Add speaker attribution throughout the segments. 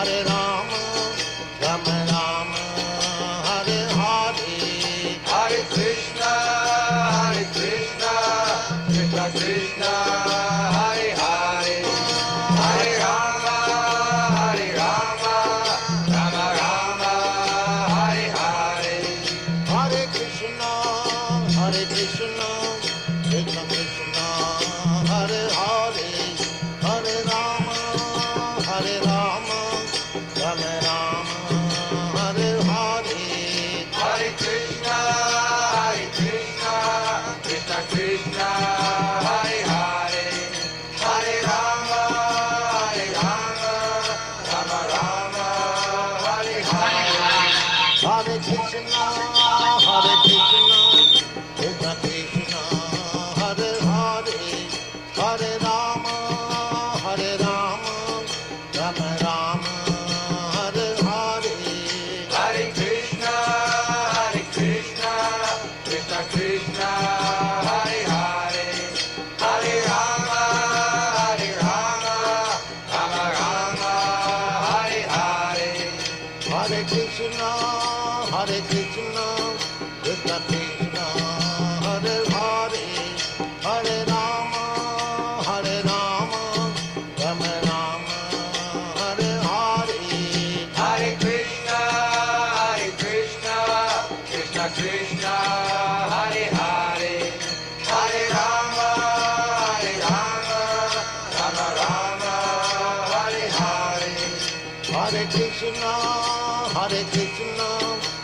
Speaker 1: Hare Rama, Rama Rama, Hare Hare,
Speaker 2: Hare Krishna, Krishna Krishna, Hare Hare, Hare Rama, Rama Rama, Hare Hare.
Speaker 1: Hare Krishna, Krishna Krishna, Hare Hare, Hare Rama, Rama Rama, Hare Hare.
Speaker 2: Hare Krishna, Krishna Krishna, Hare Hare, Hare Rama, Rama Rama, Hare Hare.
Speaker 1: Hare Krishna, Krishna Krishna, Hare Hare, Hare Rama, Rama Rama, Hare Hare.
Speaker 2: Hare Krishna, Krishna Krishna, Hare Hare, Hare Rama, Rama Rama, Hare Hare.
Speaker 1: Hare Krishna, Krishna Krishna, Hare Hare, Hare Rama, Rama Rama, Hare Hare.
Speaker 2: Hare Krishna, Krishna Krishna, Hare Hare, Hare Rama, Rama Rama, Hare Hare.
Speaker 1: Hare Krishna,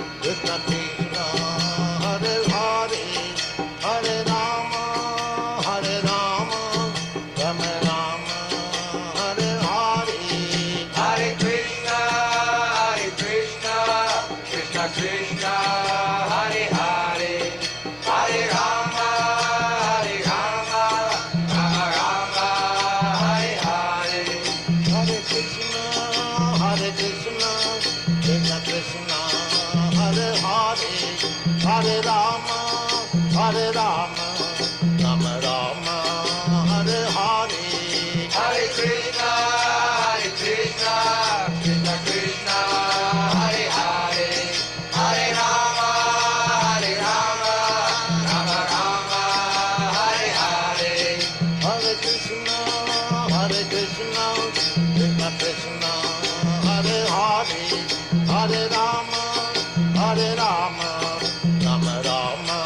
Speaker 1: Krishna Krishna, Hare Hare, Hare Rama, Rama Rama, Hare Hare.
Speaker 2: Hare Krishna, Krishna Krishna, Hare Hare, Hare Rama, Rama Rama, Hare Hare.
Speaker 1: Hare Krishna, Krishna Krishna, Hare Hare, Hare Rama, Rama Rama, Hare Hare.
Speaker 2: Hare Krishna, Krishna Krishna, Hare Hare, Hare Rama, Rama Rama, Hare Hare.
Speaker 1: Hare Krishna, Krishna Krishna, Hare Hare, Hare Rama, Rama Rama,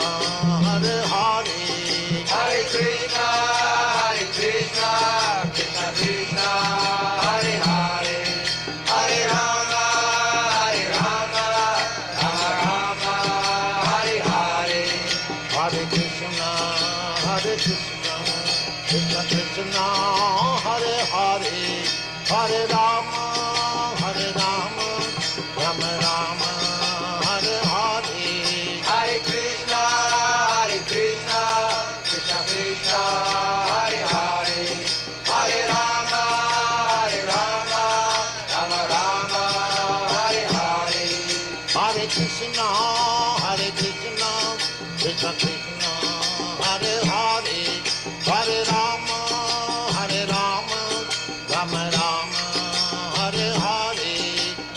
Speaker 1: Hare Hare.
Speaker 2: Hare Krishna, Krishna Krishna, Hare Hare, Hare Rama, Rama Rama, Hare Hare.
Speaker 1: Hare Krishna, Krishna Krishna, Hare Hare, Hare Rama, Rama Rama, Hare Hare.
Speaker 2: Hare Krishna, Krishna Krishna, Hare Hare, Hare Rama, Rama Rama, Hare Hare.
Speaker 1: Hare Krishna, Krishna Krishna, Hare Hare, Hare Rama, Rama Rama, Hare Hare.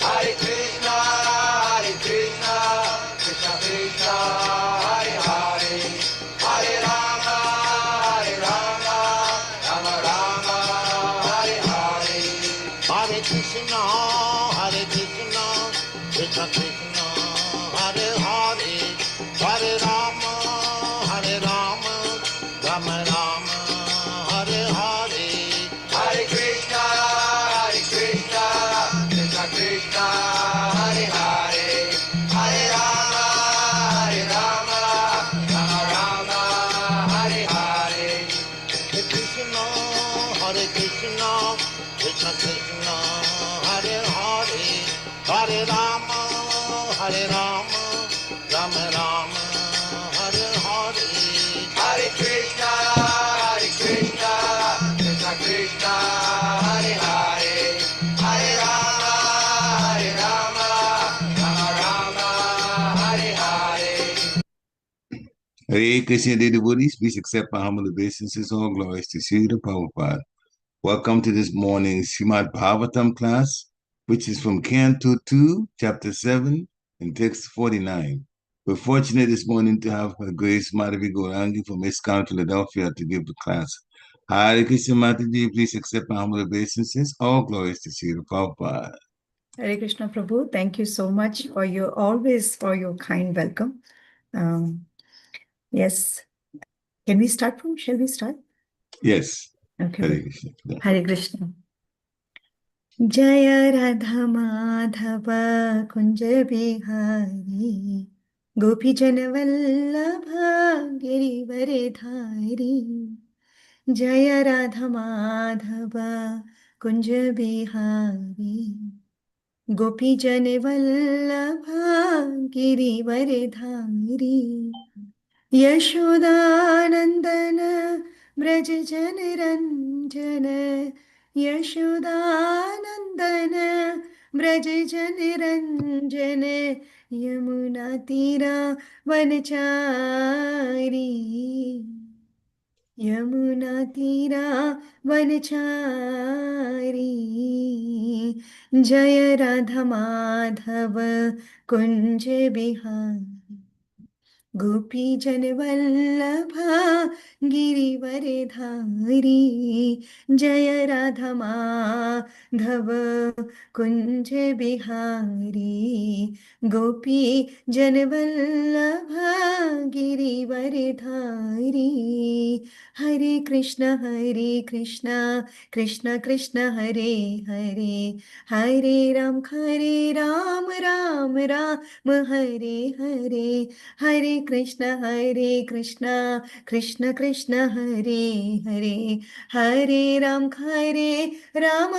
Speaker 2: Hare Krishna, Krishna Krishna, Hare Hare, Hare Rama, Rama Rama, Hare Hare.
Speaker 1: Hare Krishna, Krishna Krishna, Hare Hare, Hare Rama, Rama Rama, Hare Hare.
Speaker 2: Hare Krishna, Krishna Krishna, Hare Hare, Hare Rama, Rama Rama, Hare Hare.
Speaker 1: Hare Krishna, Krishna Krishna, Hare Hare, Hare Rama, Rama Rama, Hare Hare.
Speaker 2: Hare Krishna, Krishna Krishna, Hare Hare, Hare Rama, Rama Hare Hare.
Speaker 3: Hare Krishna, dear devotees, please accept my humble obeisances. All glories to Srila Prabhupada. Welcome to this morning's Srimad Bhagavatam class. which is from Canto 2, Chapter 7, and text 49. We're fortunate this morning to have Her Grace Madhavi Gaurangi from ISKCON, Philadelphia, to give the class. Hare Krishna Mataji, please accept my humble obeisances. All glories to Srila Prabhupada.
Speaker 4: Hare Krishna Prabhu, thank you so much for your kind welcome. Yes. Can we start from? Shall we start?
Speaker 3: Yes.
Speaker 4: Okay.
Speaker 3: Hare Krishna.
Speaker 4: Hare Krishna. Jaya Radha Madhava Kunja Bihari Gopi Jana Vallabha Girivare Dhari Jaya Radha Madhava Kunja Bihari Gopi Jana Vallabha Girivare Dhari Yashodanandana Braj Jana Ranjana Yashodanandana Braj Jana Ranjana Yamuna Tira Vanachari Yamuna Tira Vanachari Jaya Radha Madhava Kunja Bihari Gopi Janvallabha Girivare Dhari Jaya Radha Madhava Kunja Bihari Gopi Janvallabha Girivare Dhari Hare Krishna Krishna Krishna Hare Hare Hare Ram Ram Ram Hare Hare Hare Krishna Krishna Krishna Hare Hare Hare Ram Ram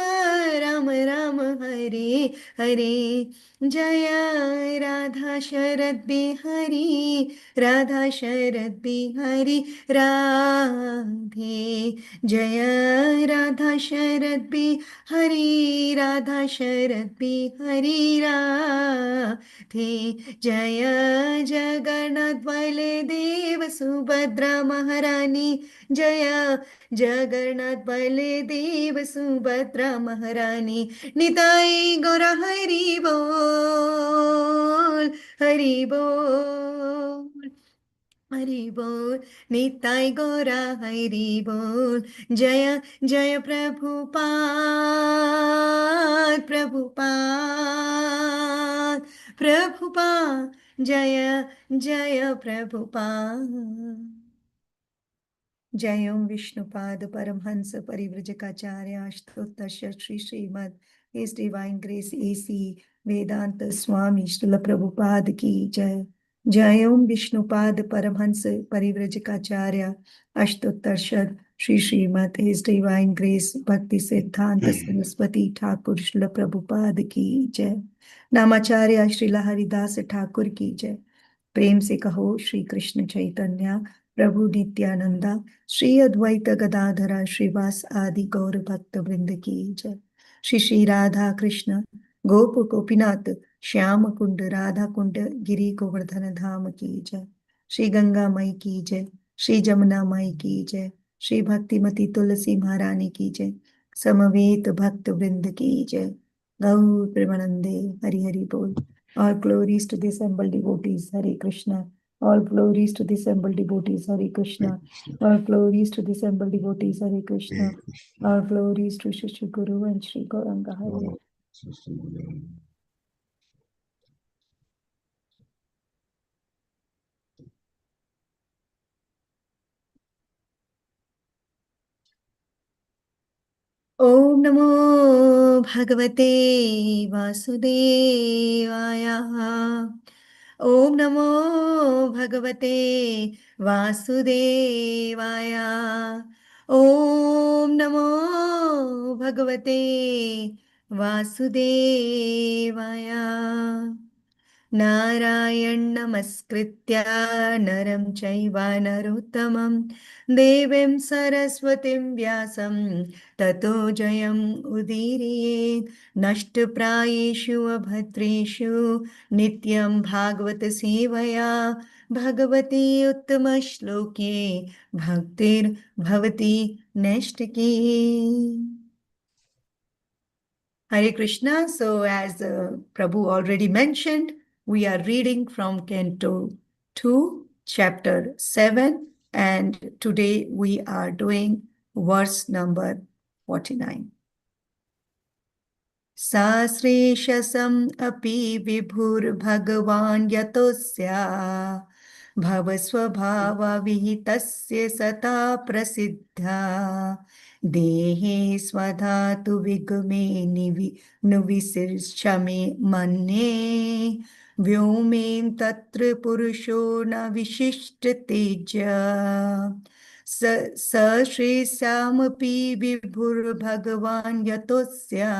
Speaker 4: Hare Hare Jaya Radha Sharad Bihari Radha Sharad Bihari Radhe Jaya Radha Sharad Bihari Radha Sharad Bihari Radhe Jaya Jagannath Baladev Subhadra Maharani Jaya Jagannath Baladev Subhadra Maharani Nitai Gora Hari Bol Hari Bol Hari Bol Nitai Gora Hari Bol Jaya Jaya Prabhupada Prabhupada Prabhupada Jaya Jaya Prabhupada Jayam Vishnupad Paramhansa Parivrajakacarya Ashtotasya Shri Srimad His Divine Grace A.C. Vedanta Swami Srila Prabhupada Ki Jai Jayam Vishnupad Paramhansa Parivrajakacarya Ashtotasya Shri Srimad His Divine Grace Bhakti Siddhanta Saraswati Thakur Srila Prabhupada Ki Jai Namacharya Srila Haridas Thakur Ki Jai प्रेम से कहो श्री कृष्ण चैतन्य प्रभु नित्यानंदा श्री अद्वैत गदाधरा श्रीवास आदि गौर भक्त वृंद की जय श्री श्री राधा कृष्ण गोप गोपीनाथ श्याम कुंड राधा कुंड गिरी गोवर्धन धाम की जय श्री गंगा मई की जय श्री जमुना मई की जय श्री भक्तिमती तुलसी महारानी की जय समवेत भक्त वृंद की जय गौर प्रेमानंदे हरि हरि बोल. All glories to the assembled devotees, Hare Krishna. All glories to the assembled devotees, Hare Krishna. All glories to the assembled devotees, Hare Krishna. All glories to Shri Guru and Shri Gauranga, Hare. Om Namo Bhagavate Vasudevaya. Om Namo Bhagavate Vasudevaya. Om Namo Bhagavate Vasudevaya. Narayan Namaskritya Naram Chaiva Narottamam Devim Saraswatim Vyasam Tato Jayam Udiriye Nashtaprayeshu Abhatreshu Nityam Bhagavata Sevaya Bhagavati Uttama Shloke Bhaktir Bhavati Nashtaki. Hare Krishna. So as Prabhu already mentioned, we are reading from Canto 2, Chapter 7, and today we are doing verse number 49. śreyasām api vibhur bhagavān yatosya bhāva-svabhāva-vihitasya sataḥ prasiddhiḥ dehe sva-dhātu-vigame nuviśīryamāṇe vyomeva tatra puruṣo nuviśīryate śreyasām vibhur bhagavān yatosya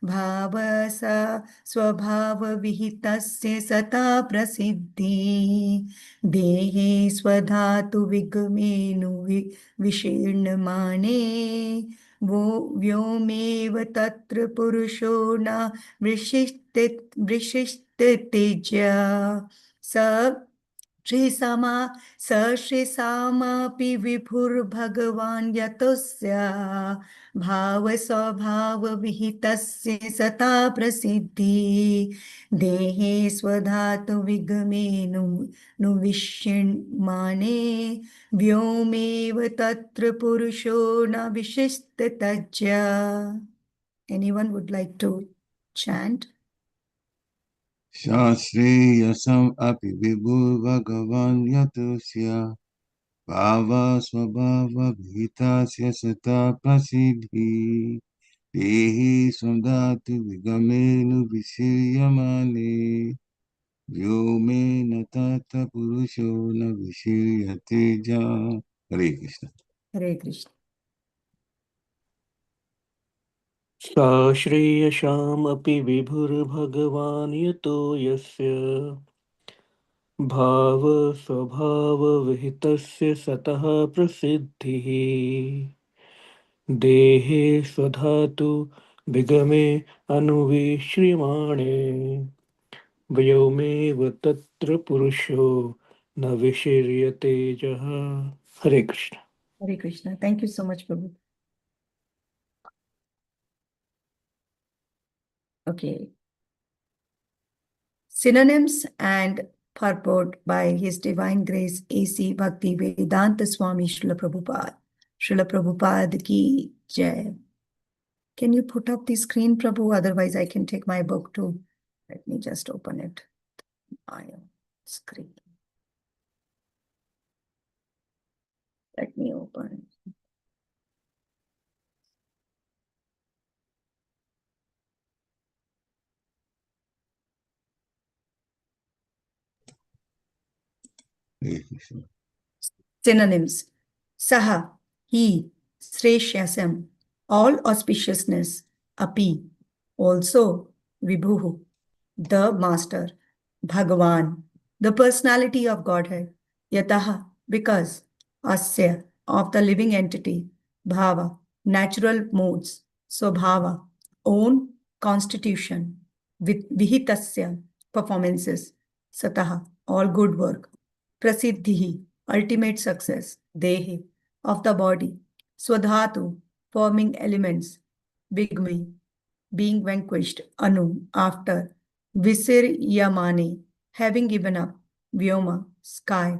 Speaker 4: bhāva-svabhāva-vihitasya sataḥ prasiddhiḥ dehe sva-dhātu-vigame nuviśīryamāṇe vyomeva tatra puruṣo nuviśīryate śreyasāmapi vibhur bhagavān yatosya bhāva-svabhāva-vihitasya sataḥ prasiddhiḥ dehe sva-dhātu-vigame nuviśīryamāṇe vyomeva tatra puruṣo nuviśīryate. Anyone would like to chant?
Speaker 3: śreyasām api vibhur bhagavān yatosya bhāva-svabhāva-vihitasya sataḥ prasiddhiḥ dehe sva-dhātu-vigame nuviśīryamāṇe vyomeva tatra puruṣo nuviśīryate. Hare Krishna.
Speaker 4: Hare Krishna.
Speaker 5: śreyasām api vibhur bhagavān yato yasya bhāva-svabhāva-vihitasya sataḥ prasiddhiḥ dehe sva-dhātu-vigame nuviśīryamāṇe vyomeva tatra puruṣo nuviśīryate. Hare Krishna.
Speaker 4: Hare Krishna. Thank you so much, Prabhu. Okay. Synonyms and purport by His Divine Grace A.C. Bhakti Vedanta Swami Srila Prabhupada. Srila Prabhupada ki jai. Can you put up the screen, Prabhu? Otherwise, I can take my book too. Let me just open it. My screen. Let me open it.
Speaker 3: Hare Krishna.
Speaker 4: Synonyms. Saha, he, śreyasām, all auspiciousness, api, also, vibhuhu, the master, bhagavān, the personality of Godhead, yataha, because, asya, of the living entity, bhava, natural modes, svabhāva, own constitution, vihitasya, performances, sataḥ, all good work, prasiddhiḥ, ultimate success, dehe, of the body, sva-dhātu, forming elements, vigame, being vanquished, after, viśīryamāṇe, having given up, vyoma, sky,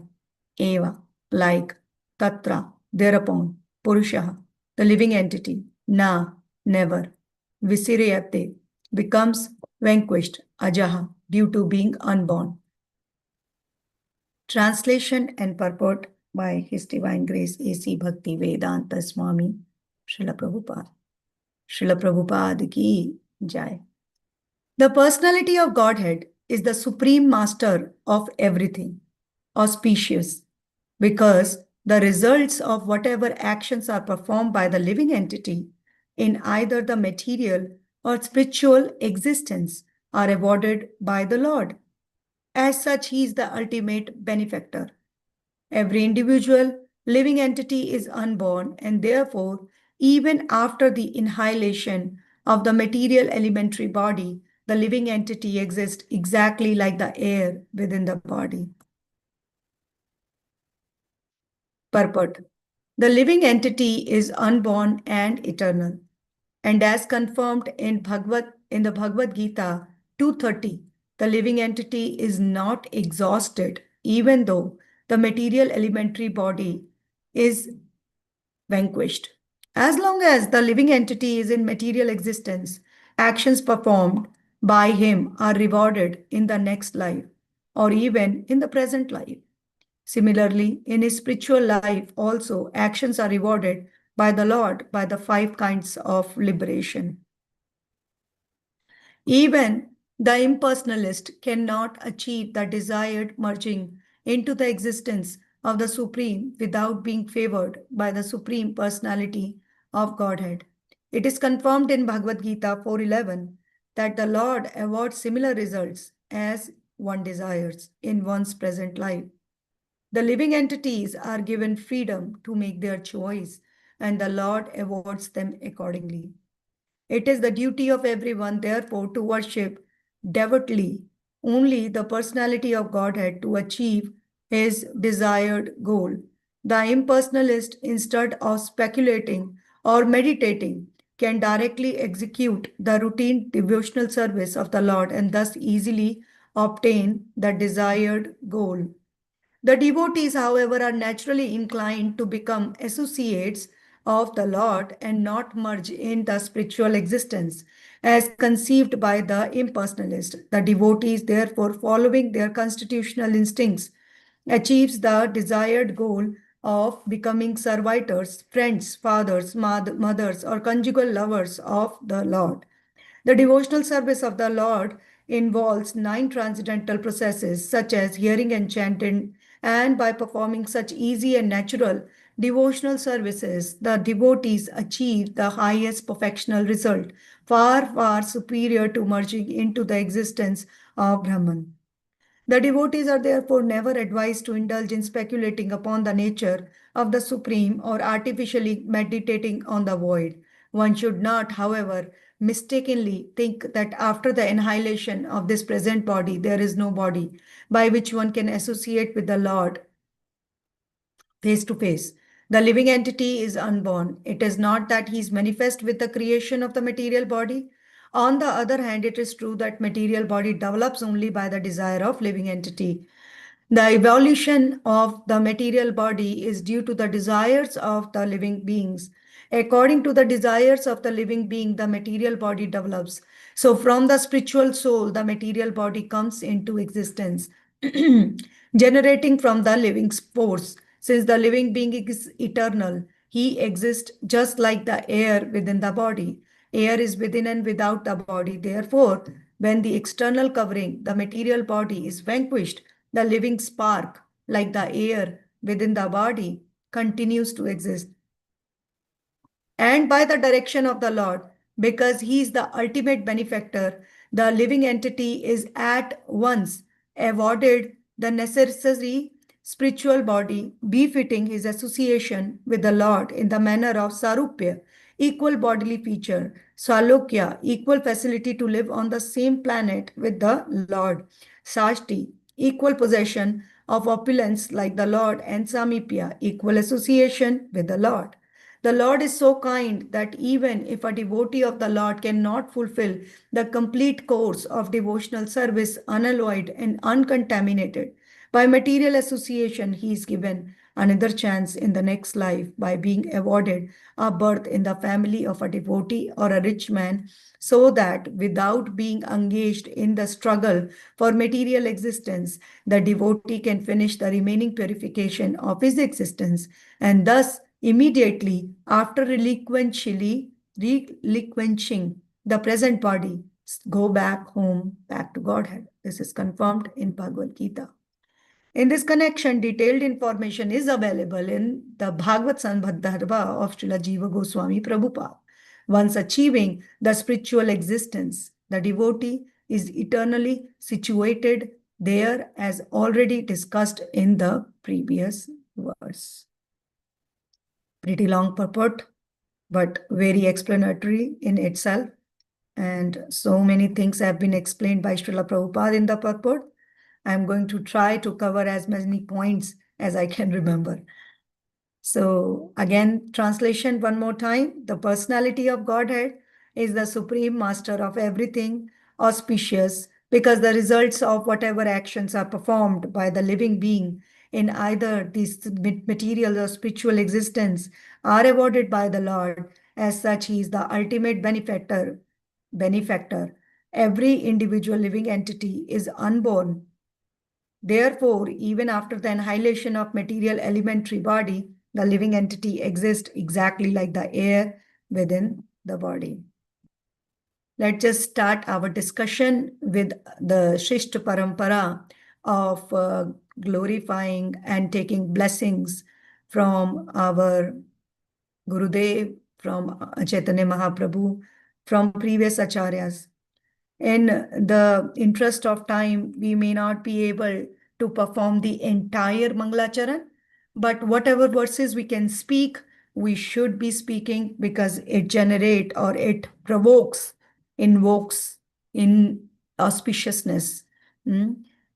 Speaker 4: eva, like, tatra, thereupon, puruṣo, the living entity, never, viśīryate, becomes vanquished, ajaha, due to being unborn. Translation and purport by His Divine Grace A.C. Bhakti Vedanta Swami Srila Prabhupada. Srila Prabhupada ki jai. The personality of Godhead is the supreme master of everything, auspicious, because the results of whatever actions are performed by the living entity in either the material or spiritual existence are awarded by the Lord. As such, he is the ultimate benefactor. Every individual living entity is unborn, and therefore, even after the annihilation of the material elementary body, the living entity exists exactly like the air within the body. Purport. The living entity is unborn and eternal. And as confirmed in the Bhagavad Gita 2:30, the living entity is not exhausted, even though the material elementary body is vanquished. As long as the living entity is in material existence, actions performed by him are rewarded in the next life or even in the present life. Similarly, in his spiritual life also, actions are rewarded by the Lord by the 5 kinds of liberation. Even the impersonalist cannot achieve the desired merging into the existence of the Supreme without being favored by the Supreme Personality of Godhead. It is confirmed in Bhagavad Gita 4:11 that the Lord awards similar results as one desires in one's present life. The living entities are given freedom to make their choice, and the Lord awards them accordingly. It is the duty of everyone, therefore, to worship devotedly only the personality of Godhead to achieve his desired goal. The impersonalist, instead of speculating or meditating, can directly execute the routine devotional service of the Lord and thus easily obtain the desired goal. The devotees, however, are naturally inclined to become associates of the Lord and not merge in the spiritual existence as conceived by the impersonalist. The devotees, therefore, following their constitutional instincts, achieves the desired goal of becoming servitors, friends, fathers, mothers, or conjugal lovers of the Lord. The devotional service of the Lord involves 9 transcendental processes such as hearing and chanting, and by performing such easy and natural devotional services, the devotees achieve the highest perfectional result, far, far superior to merging into the existence of Brahman. The devotees are therefore never advised to indulge in speculating upon the nature of the Supreme or artificially meditating on the void. One should not, however, mistakenly think that after the annihilation of this present body, there is no body by which one can associate with the Lord face to face. The living entity is unborn. It is not that he is manifest with the creation of the material body. On the other hand, it is true that material body develops only by the desire of living entity. The evolution of the material body is due to the desires of the living beings. According to the desires of the living being, the material body develops. So from the spiritual soul, the material body comes into existence, generating from the living force. Since the living being is eternal, he exists just like the air within the body. Air is within and without the body. Therefore, when the external covering, the material body, is vanquished, the living spark, like the air within the body, continues to exist. And by the direction of the Lord, because he is the ultimate benefactor, the living entity is at once awarded the necessary spiritual body befitting his association with the Lord in the manner of Sarupya, equal bodily feature, Salokya, equal facility to live on the same planet with the Lord, Sashti, equal possession of opulence like the Lord, and Samipya, equal association with the Lord. The Lord is so kind that even if a devotee of the Lord cannot fulfill the complete course of devotional service unalloyed and uncontaminated by material association, he is given another chance in the next life by being awarded a birth in the family of a devotee or a rich man, so that without being engaged in the struggle for material existence, the devotee can finish the remaining purification of his existence, and thus immediately after relinquishing the present body, go back home, back to Godhead. This is confirmed in Bhagavad Gita. In this connection, detailed information is available in the Bhagavad Sambandharva of Srila Jiva Goswami Prabhupada. Once achieving the spiritual existence, the devotee is eternally situated there, as already discussed in the previous verse. Pretty long purport, but very explanatory in itself. And so many things have been explained by Srila Prabhupada in the purport. I'm going to try to cover as many points as I can remember. So again, translation one more time. The personality of Godhead is the supreme master of everything auspicious, because the results of whatever actions are performed by the living being in either this material or spiritual existence are awarded by the Lord. As such, he is the ultimate benefactor. Every individual living entity is unborn. Therefore, even after the annihilation of material elementary body, the living entity exists exactly like the air within the body. Let's just start our discussion with the Shrishta Parampara of glorifying and taking blessings from our Gurudev, from Chaitanya Mahaprabhu, from previous acharyas. In the interest of time, we may not be able to perform the entire Mangalacharan, but whatever verses we can speak, we should be speaking, because it generates or it invokes in auspiciousness.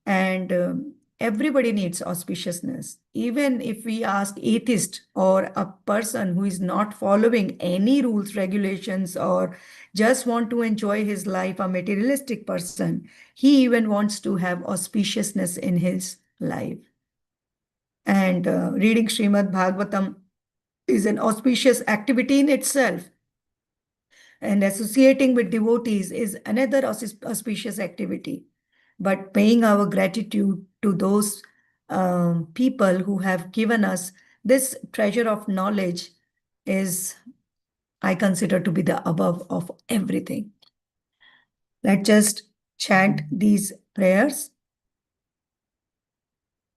Speaker 4: And everybody needs auspiciousness. Even if we ask atheist or a person who is not following any rules, regulations, or just want to enjoy his life, a materialistic person, he even wants to have auspiciousness in his life. And reading Srimad Bhagavatam is an auspicious activity in itself. And associating with devotees is another auspicious activity. But paying our gratitude to those people who have given us this treasure of knowledge is, I consider, to be the above of everything. Let's just chant these prayers.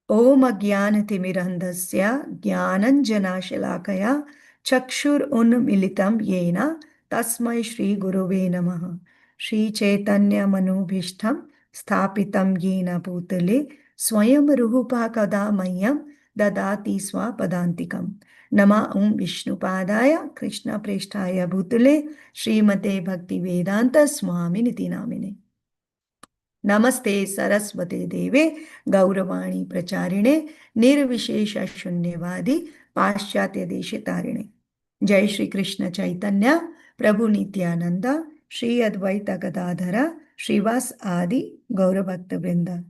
Speaker 4: Om Ajnana-timirandhasya Jnananjana-shalakaya Chakshur-unmilitam yena Tasmai Shri Gurave Namaha. Shri Chaitanya Manobhishtam Sthapitam yena Bhutale Swayam Rupa Mayam Dadati Swapadantikam. Nama Om Vishnupadaya Krishna Presthaya Bhutale Srimate Bhakti Vedanta Swami Niti Namine. Namaste Saraswate Deve Gauravani Pracharine Nirvishesha Shunyavadi Paschatya Deshitarine. Jai Shri Krishna Chaitanya Prabhu Nityananda Shri Advaita Gadadhara Shrivas Adi Gauravakta Vrinda.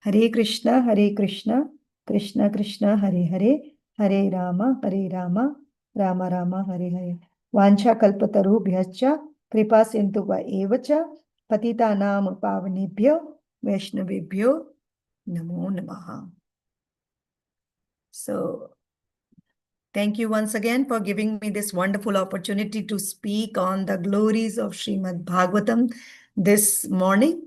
Speaker 4: Hare Krishna, Krishna Krishna, Hare Hare, Hare Rama, Rama Rama, Hare Hare. Vancha kalpatarubhyascha kripa sindhuva evacha patitanam pavanebhyo vaishnavebhyo namo namaha. So, thank you once again for giving me this wonderful opportunity to speak on the glories of Srimad Bhagavatam this morning.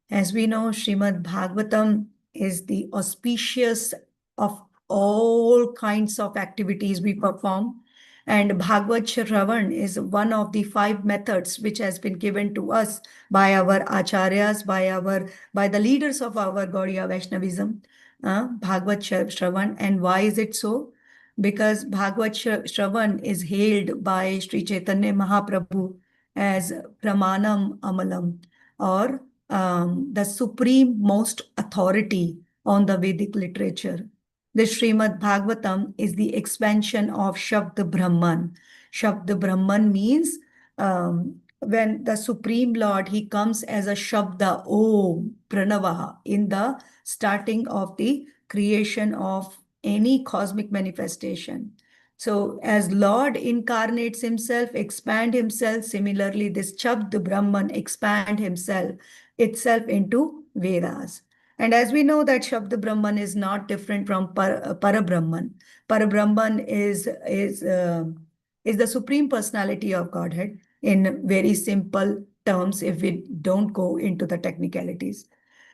Speaker 4: As we know, Srimad Bhagavatam is the auspicious of all kinds of activities we perform. And Bhagavad Shravan is one of the 5 methods which has been given to us by our acharyas, by the leaders of our Gaudiya Vaishnavism, Bhagavad Shravan. And why is it so? Because Bhagavad Shravan is hailed by Sri Chaitanya Mahaprabhu as Pramanam Amalam, or the supreme most authority on the Vedic literature. The Srimad Bhagavatam is the expansion of Shabda Brahman. Shabda Brahman means when the Supreme Lord, he comes as a Shabda, Om, Pranavaha, in the starting of the creation of any cosmic manifestation. So as Lord incarnates himself, expand himself, similarly this Shabda Brahman expand itself into Vedas. And as we know that Shabda Brahman is not different from Parabrahman. Parabrahman is the Supreme Personality of Godhead in very simple terms if we don't go into the technicalities.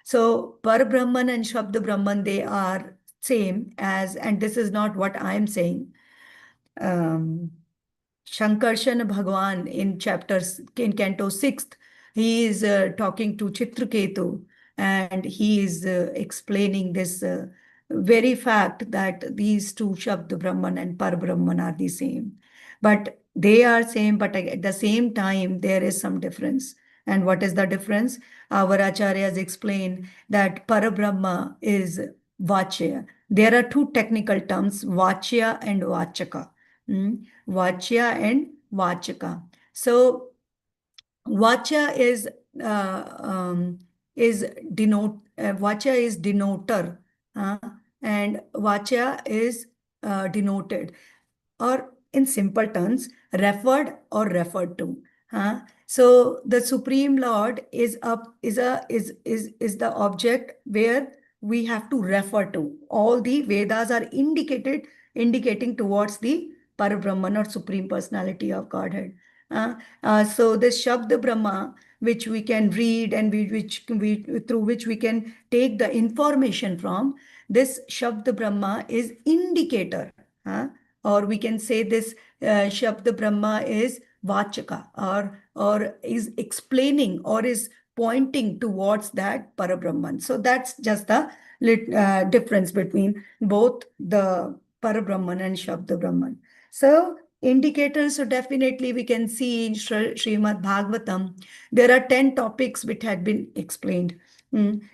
Speaker 4: So Parabrahman and Shabda Brahman, they are same as, and this is not what I am saying. Shankarshan Bhagwan in Canto 6th, he is talking to Chitraketu, and he is explaining this very fact that these two Shabda Brahman and Parabrahman are the same. But they are same, but at the same time, there is some difference. And what is the difference? Our acharyas explain that Parabrahma is Vachya. There are 2 technical terms, Vachya and Vachaka. Vachya and Vachaka. So Vacha is vacha is denoter, and vacha is denoted, or in simple terms, referred or referred to. So the Supreme Lord is the object where we have to refer to. All the Vedas are indicating towards the Parabrahman or Supreme Personality of Godhead. So this Shabda Brahma, which we can read and through which we can take the information from, this Shabda Brahma is indicator. Or we can say this Shabda Brahma is Vachaka, or is explaining or is pointing towards that Parabrahman. So that's just the difference between both the Parabrahman and Shabda Brahman. So indicators, so definitely we can see in Srimad Bhagavatam, there are 10 topics which had been explained.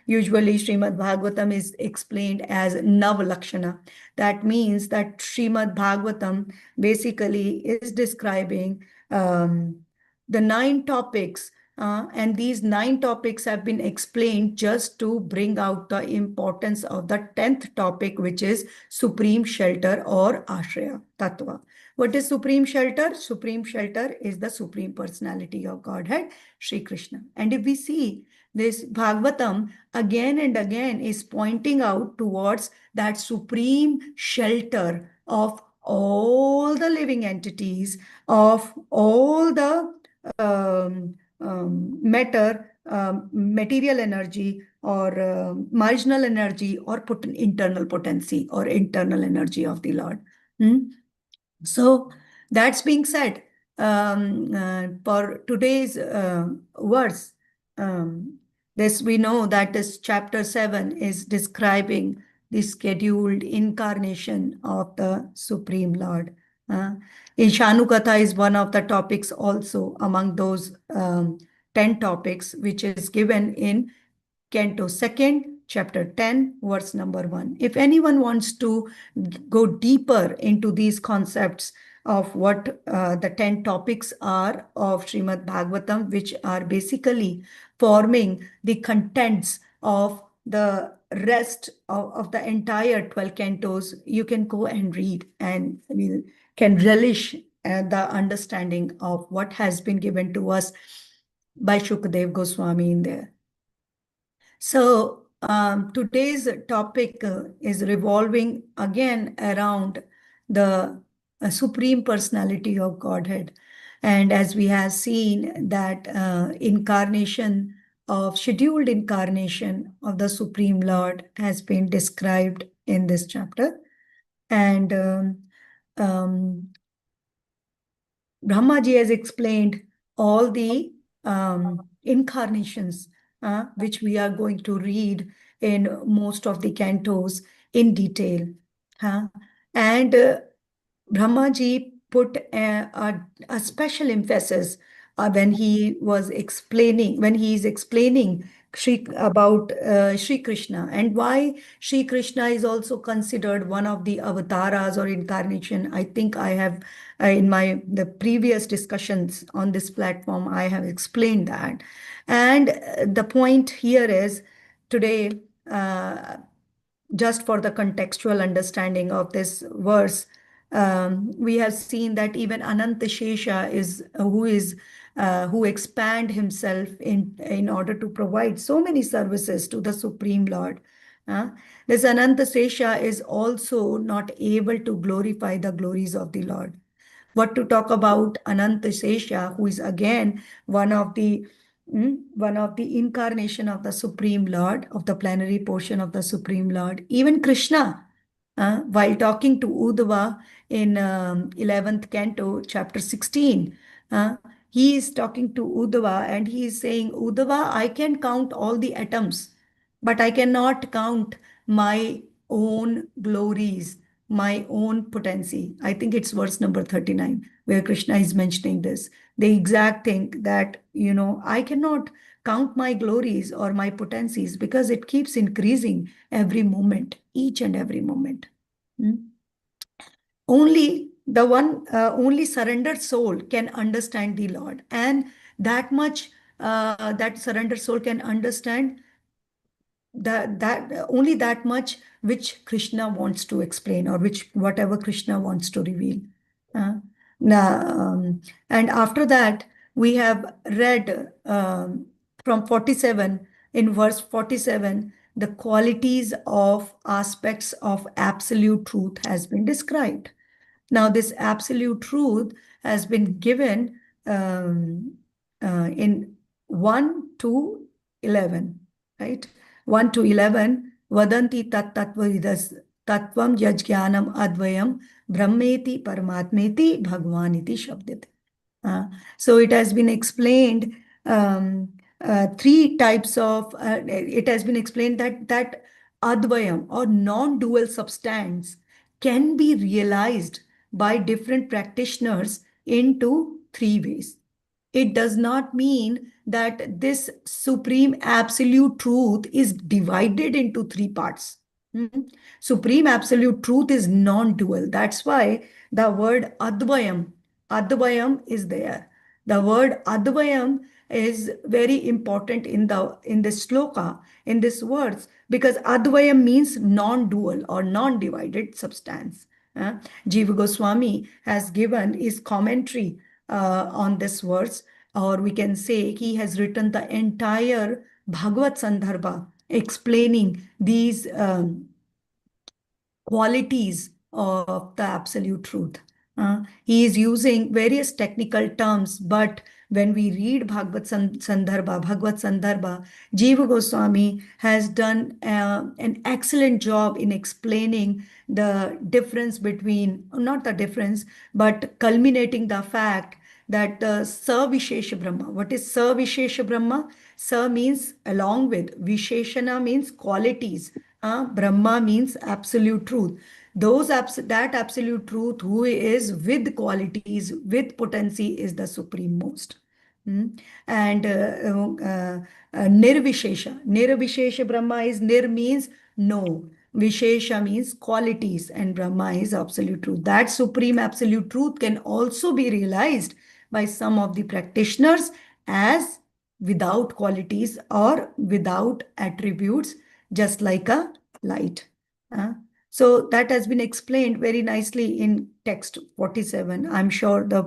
Speaker 4: Usually Srimad Bhagavatam is explained as Navalakshana. That means that Srimad Bhagavatam basically is describing the 9 topics, and these 9 topics have been explained just to bring out the importance of the 10th topic, which is Supreme Shelter or Ashraya Tattva. What is Supreme Shelter? Supreme Shelter is the Supreme Personality of Godhead, Sri Krishna. And if we see this Bhagavatam again and again is pointing out towards that supreme shelter of all the living entities, of all the material energy or marginal energy or internal potency or internal energy of the Lord. So that's being said, for today's verse, this we know that this chapter 7 is describing the scheduled incarnation of the Supreme Lord. Ishanu Katha is one of the topics also among those 10 topics, which is given in Canto 2nd, chapter 10, verse number 1. If anyone wants to go deeper into these concepts of what the 10 topics are of Srimad Bhagavatam, which are basically forming the contents of the rest of the entire 12 cantos, you can go and read, and we can relish the understanding of what has been given to us by Shukadev Goswami in there. So today's topic is revolving again around the Supreme Personality of Godhead. And as we have seen that scheduled incarnation of the Supreme Lord has been described in this chapter. And Brahmaji has explained all the incarnations which we are going to read in most of the cantos in detail. And Brahmaji put a special emphasis when he is explaining about Sri Krishna, and why Sri Krishna is also considered one of the avatars or incarnation. I think I have in the previous discussions on this platform, I have explained that. And the point here is today, just for the contextual understanding of this verse, we have seen that even Ananta Shesha is who expand himself in order to provide so many services to the Supreme Lord. This Ananta Shesha is also not able to glorify the glories of the Lord. What to talk about Ananta Shesha, who is again one of the incarnation of the Supreme Lord, of the plenary portion of the Supreme Lord. Even Krishna, while talking to Uddhava in 11th canto, chapter 16, he is talking to Uddhava and he is saying, Uddhava, I can count all the atoms, but I cannot count my own glories, my own potency. I think it's verse number 39, where Krishna is mentioning this. The exact thing that, I cannot count my glories or my potencies because it keeps increasing every moment, each and every moment. Only the only surrendered soul can understand the Lord. And that much that surrender soul can understand, that only that much which Krishna wants to explain, or which whatever Krishna wants to reveal. And after that, we have read from 47, in verse 47, the qualities of aspects of absolute truth has been described. Now, this absolute truth has been given in 1 to 11, right? 1 to 11, vadanti tat tattvavidas tattvam yajnanam advayam brahmeti paramatmeti bhagavān iti shabdate. So it has been explained three types of, it has been explained that advayam, or non-dual substance, can be realized by different practitioners into three ways. It does not mean that this supreme absolute truth is divided into three parts. Supreme absolute truth is non-dual. That's why the word advayam is there. The word advayam is very important in this sloka, in this words, because advayam means non-dual or non-divided substance. Jiva Goswami has given his commentary on this verse, or we can say he has written the entire Bhagavad Sandarbha explaining these qualities of the absolute truth. He is using various technical terms, but when we read Bhagavad Sandarbha, Jiva Goswami has done an excellent job in explaining the difference between, not the difference, but culminating the fact that sa-vishesha Brahma. What is sa-vishesha Brahma? Sa means along with, Visheshana means qualities, Brahma means absolute truth. That absolute truth who is with qualities, with potency, is the supreme most. And Nirvishesha Brahma is, Nir means no, Vishesha means qualities, and Brahma is absolute truth. That supreme absolute truth can also be realized by some of the practitioners as without qualities or without attributes, just like a light. So that has been explained very nicely in text 47. I'm sure the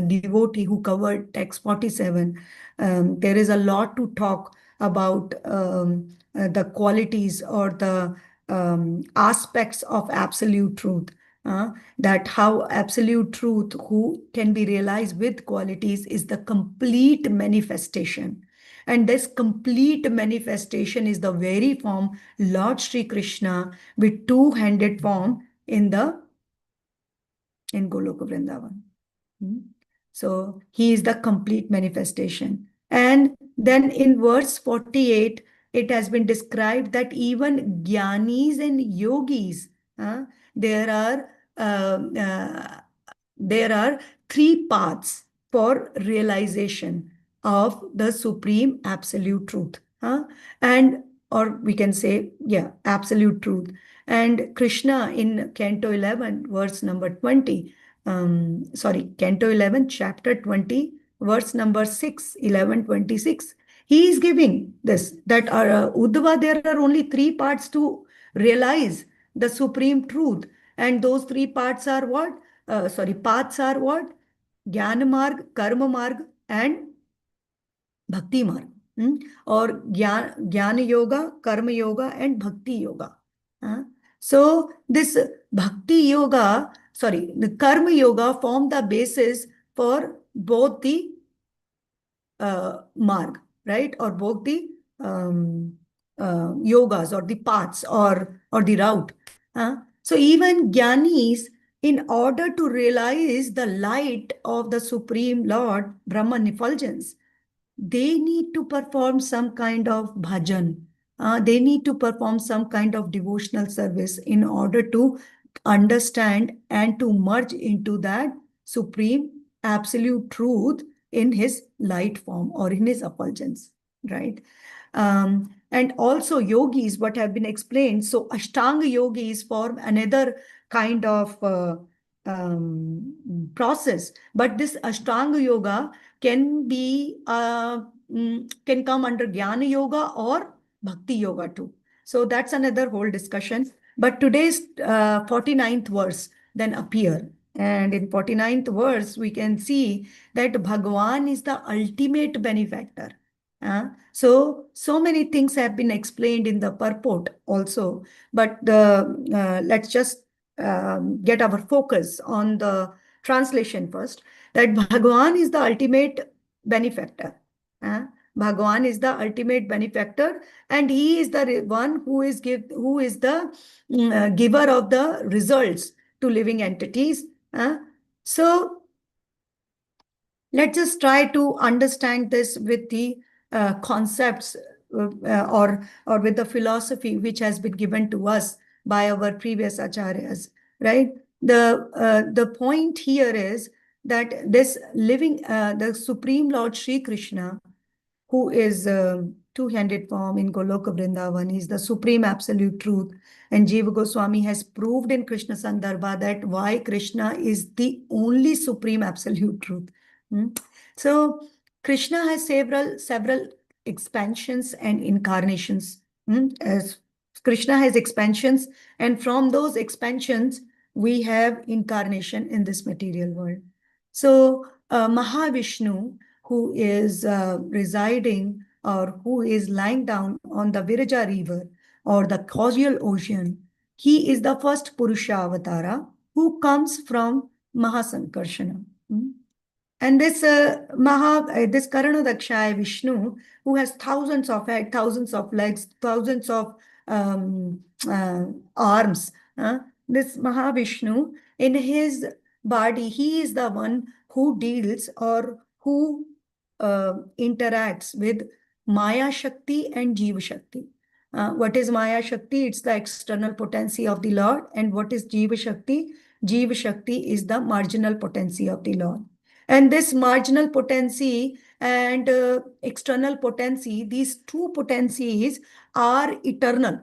Speaker 4: devotee who covered text 47, there is a lot to talk about the qualities or the aspects of absolute truth. That how absolute truth, who can be realized with qualities, is the complete manifestation. And this complete manifestation is the very form Lord Sri Krishna with two-handed form in Goloka Vrindavan. So he is the complete manifestation. And then in verse 48, it has been described that even jnanis and yogis, there are three paths for realization of the supreme absolute truth, and or we can say, absolute truth. And Krishna in Canto 11, verse number 20, Canto 11, chapter 20, verse number 6, 11:26, he is giving this, that Uddhava, there are only three parts to realize the supreme truth. And those three parts are what? Paths are what? Jnana Marg, Karma Marg, and Bhakti Marg. Or Jnana Yoga, Karma Yoga, and Bhakti Yoga. So this Bhakti Yoga, the Karma Yoga form the basis for both the Marg, right? Or both the yogas, or the paths, or the route. So even Jnanis, in order to realize the light of the Supreme Lord, Brahman effulgence, they need to perform some kind of bhajan. They need to perform some kind of devotional service in order to understand and to merge into that supreme absolute truth in his light form or in his effulgence, right? And also yogis, what have been explained. So Ashtanga yogis form another kind of process. But this Ashtanga yoga can be can come under Jnana yoga or Bhakti yoga too. So that's another whole discussion. But today's 49th verse then appear. And in 49th verse, we can see that Bhagavān is the ultimate benefactor. So many things have been explained in the purport also. But let's just get our focus on the translation first, that Bhagavān is the ultimate benefactor. Bhagavān is the ultimate benefactor, and he is the one who is the giver of the results to living entities. So let's just try to understand this with the concepts or with the philosophy which has been given to us by our previous acharyas, right? The point here is that this living, the Supreme Lord Sri Krishna, who is two-handed form in Goloka Vrindavan, is the supreme absolute truth. And Jiva Goswami has proved in Krishna Sandarbha that why Krishna is the only supreme absolute truth. So Krishna has several expansions and incarnations. As Krishna has expansions, and from those expansions, we have incarnation in this material world. So Mahavishnu, who is residing or who is lying down on the Viraja river or the causal ocean, he is the first Purusha avatara who comes from Mahasankarshana. And this this Karanodakshaya Vishnu, who has thousands of heads, thousands of legs, thousands of arms, this Mahavishnu, in his body, he is the one who deals or who interacts with Maya Shakti and Jiva Shakti. What is Maya Shakti? It's the external potency of the Lord. And what is Jiva Shakti? Jiva Shakti is the marginal potency of the Lord. And this marginal potency and external potency, these two potencies are eternal.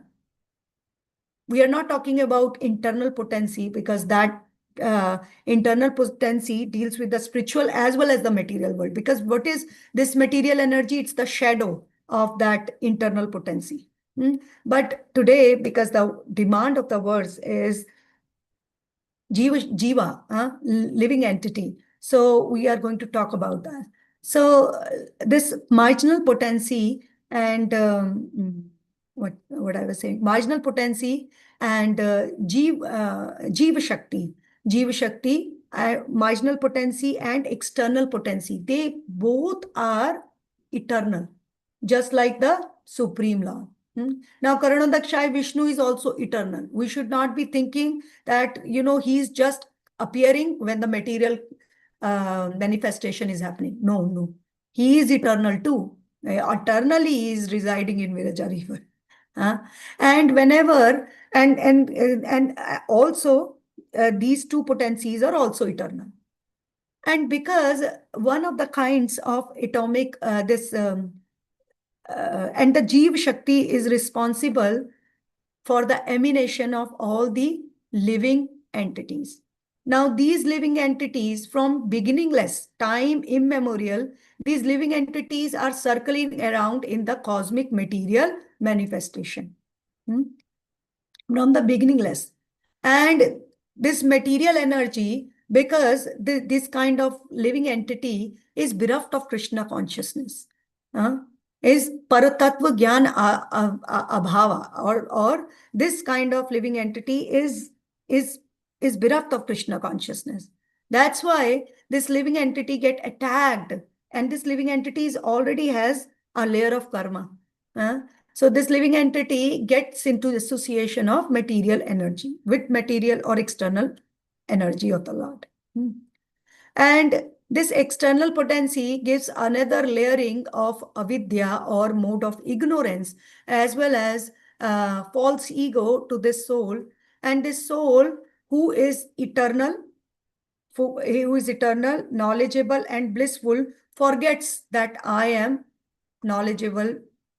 Speaker 4: We are not talking about internal potency, because that internal potency deals with the spiritual as well as the material world. Because what is this material energy? It's the shadow of that internal potency. But today, because the demand of the verse is Jiva, living entity. So we are going to talk about that. So this marginal potency and what I was saying, marginal potency and Jiva Shakti, marginal potency and external potency, they both are eternal, just like the Supreme Lord. Now, Karanodakshaya Vishnu is also eternal. We should not be thinking that, he's just appearing when the material manifestation is happening. No. He is eternal too. Eternally, he is residing in Viraja river. And whenever, and also, these two potencies are also eternal. And because one of the kinds of atomic, and the Jiva Shakti is responsible for the emanation of all the living entities. Now, these living entities, from beginningless time immemorial, these living entities are circling around in the cosmic material manifestation. From the beginningless. And this material energy, because this kind of living entity is bereft of Krishna consciousness, is paratatva gyan abhava, or this kind of living entity is bereft of Krishna consciousness. That's why this living entity get attacked, and this living entity already has a layer of karma. So this living entity gets into the association of material energy with material or external energy of the Lord. And this external potency gives another layering of avidya or mode of ignorance, as well as false ego to this soul. And this soul, who is eternal, knowledgeable and blissful, forgets that I am knowledgeable,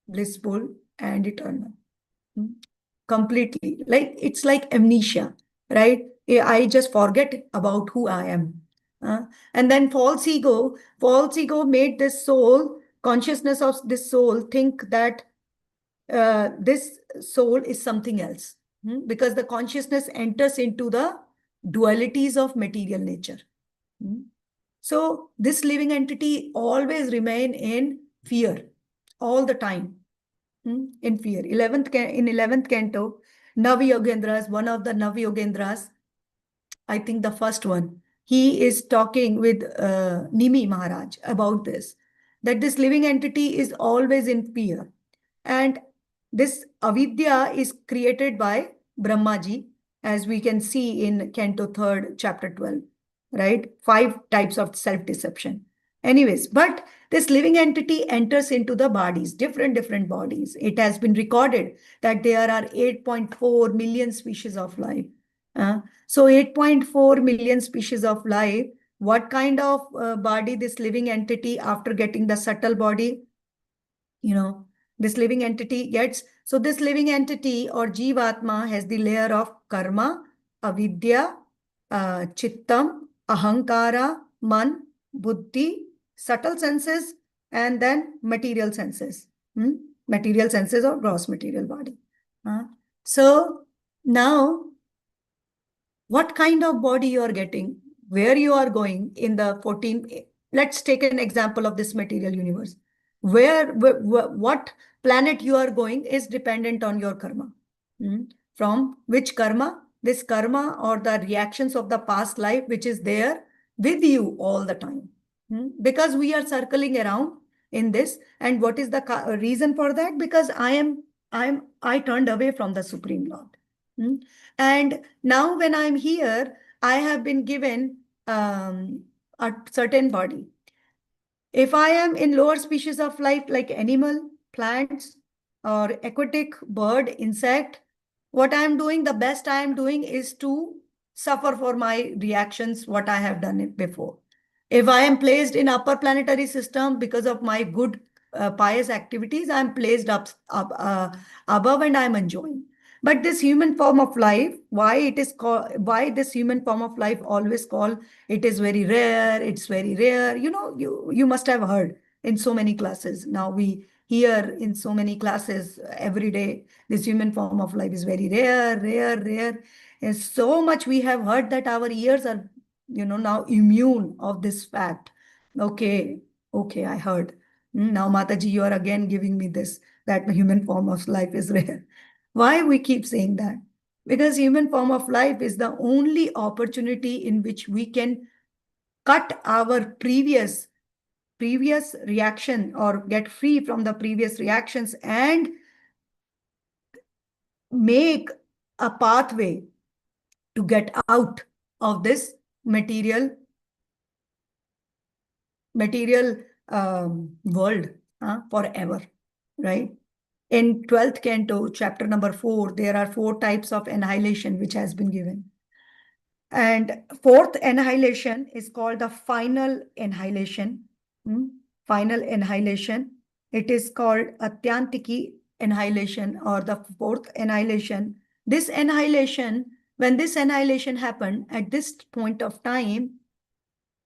Speaker 4: blissful, and eternal. Completely. Like, it's like amnesia, right? I just forget about who I am. And then false ego made this soul, consciousness of this soul, think that this soul is something else. Because the consciousness enters into the dualities of material nature. So this living entity always remain in fear all the time. In fear. In 11th canto, Navi-yogendras, one of the Navi-yogendras, I think the first one, he is talking with Nimi Maharaj about this, that this living entity is always in fear. And this avidya is created by Brahmaji, as we can see in Canto 3rd, chapter 12, right? 5 types of self-deception. Anyways, but this living entity enters into the bodies, different bodies. It has been recorded that there are 8.4 million species of life. So 8.4 million species of life, what kind of body this living entity, after getting the subtle body, this living entity gets. So this living entity or Jivatma has the layer of karma, avidya, chittam, ahankara, man, buddhi, subtle senses, and then material senses. Material senses or gross material body. So now, what kind of body you are getting, where you are going in the 14, let's take an example of this material universe. What planet you are going is dependent on your karma. From which karma? This karma or the reactions of the past life, which is there with you all the time. Because we are circling around in this. And what is the reason for that? Because I turned away from the Supreme Lord. And now when I'm here, I have been given a certain body. If I am in lower species of life like animal, plants, or aquatic, bird, insect, what I am doing, the best I am doing is to suffer for my reactions, what I have done it before. If I am placed in upper planetary system because of my good pious activities, I am placed up above and I am enjoying. But this human form of life, why this human form of life always call it is very rare, it's very rare. You must have heard in so many classes. Now we hear in so many classes every day, this human form of life is very rare, rare. And so much we have heard that our ears are, now immune of this fact. Okay, I heard. Now Mataji, you are again giving me this, that the human form of life is rare. Why we keep saying that? Because human form of life is the only opportunity in which we can cut our previous reaction or get free from the previous reactions and make a pathway to get out of this material world forever, right? In 12th canto, chapter number 4, there are 4 types of annihilation which has been given. And 4th annihilation is called the final annihilation. Final annihilation. It is called Atyantiki annihilation or the 4th annihilation. This annihilation, when this annihilation happened at this point of time,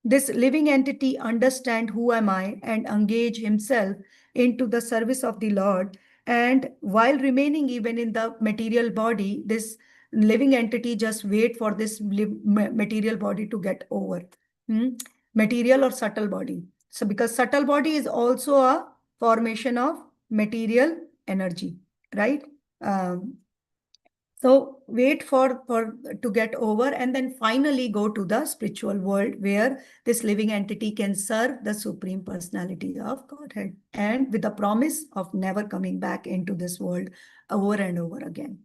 Speaker 4: this living entity understand who am I and engage himself into the service of the Lord. And while remaining even in the material body, this living entity just wait for this material body to get over. Material or subtle body. So because subtle body is also a formation of material energy, right? So wait for to get over and then finally go to the spiritual world where this living entity can serve the Supreme Personality of Godhead and with the promise of never coming back into this world over and over again.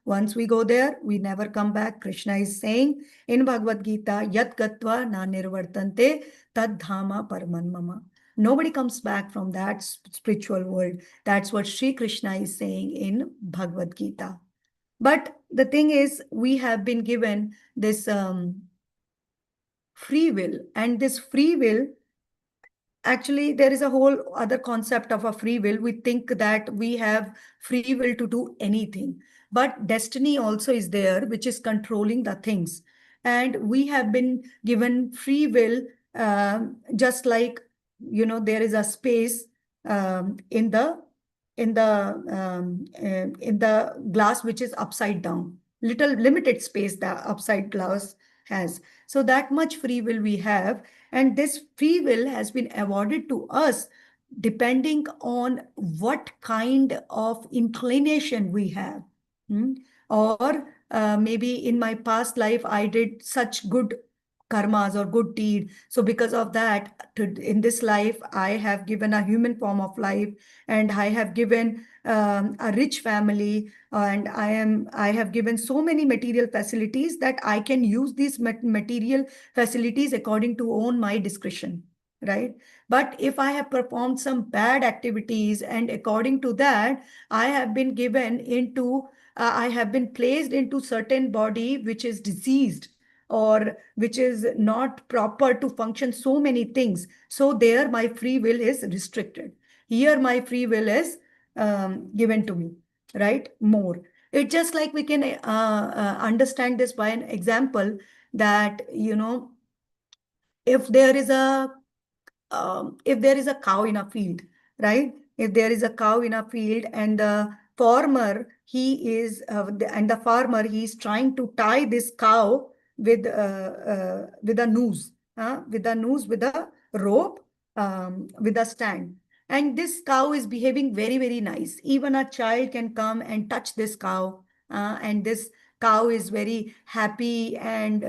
Speaker 4: Once we go there, we never come back. Krishna is saying in Bhagavad Gita, Yat Gatva na nirvartante tad dhama paraman mama. Nobody comes back from that spiritual world. That's what Sri Krishna is saying in Bhagavad Gita. But the thing is, we have been given this free will, and this free will, actually, there is a whole other concept of a free will. We think that we have free will to do anything. but destiny also is there, which is controlling the things. And we have been given free will, just like, there is a space in the glass which is upside down. Little limited space the upside glass has. So that much free will we have, and this free will has been awarded to us depending on what kind of inclination we have. Or maybe in my past life I did such good karmas or good deed, so because of that, in this life I have given a human form of life, and I have given a rich family, and I have given so many material facilities that I can use these material facilities according to own my discretion, right? But if I have performed some bad activities, and according to that I have been given into I have been placed into certain body which is diseased, or which is not proper to function so many things, so there my free will is restricted. Here my free will is given to me, right? More. It's just like we can understand this by an example, that if there is a cow in a field, right? If there is a cow in a field, and the farmer, he is trying to tie this cow with a noose, with a rope, with a stand. And this cow is behaving very, very nice. Even a child can come and touch this cow, and this cow is very happy, and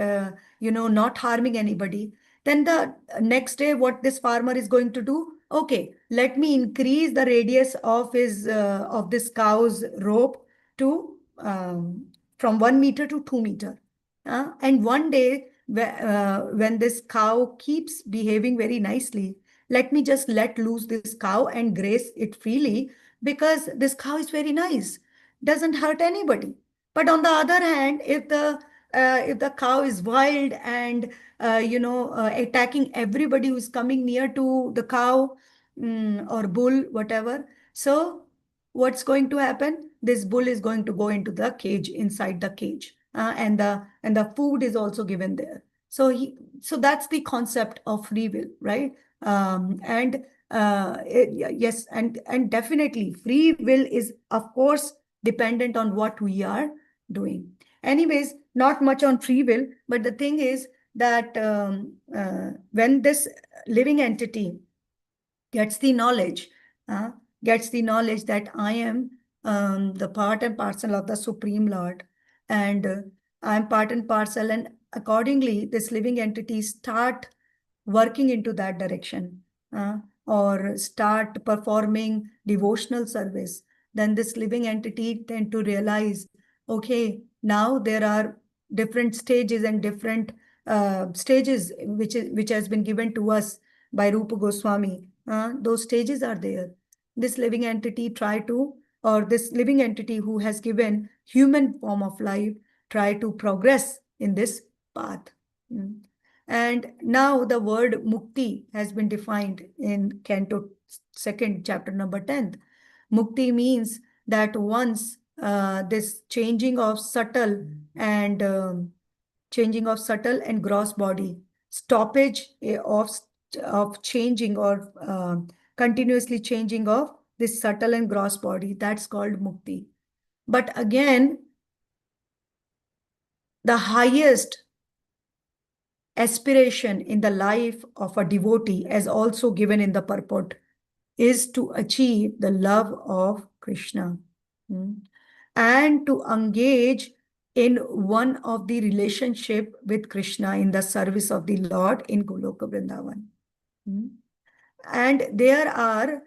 Speaker 4: not harming anybody. Then the next day, what this farmer is going to do? Okay, let me increase the radius of this cow's rope to from 1 meter to 2 meter. And one day, when this cow keeps behaving very nicely, let me just let loose this cow and graze it freely, because this cow is very nice, doesn't hurt anybody. But on the other hand, if the cow is wild and attacking everybody who's coming near to the cow, or bull, whatever, so what's going to happen? This bull is going to go into the cage, inside the cage, and the food is also given there. So that's the concept of free will, right? Yes, and definitely free will is, of course, dependent on what we are doing. Anyways, not much on free will, but the thing is that when this living entity gets the knowledge that I am the part and parcel of the Supreme Lord, and I'm part and parcel, and accordingly this living entity start working into that direction, or start performing devotional service, then this living entity tend to realize, okay, now there are different stages and different stages which has been given to us by Rupa Goswami. Those stages are there. This living entity this living entity who has given human form of life try to progress in this path. And now the word mukti has been defined in Canto 2, chapter number 10. Mukti means that once this changing of subtle and gross body, stoppage of changing, or continuously changing of this subtle and gross body, that's called mukti. But again, the highest aspiration in the life of a devotee, as also given in the purport, is to achieve the love of Krishna, and to engage in one of the relationship with Krishna in the service of the Lord in Goloka Vrindavan. And there are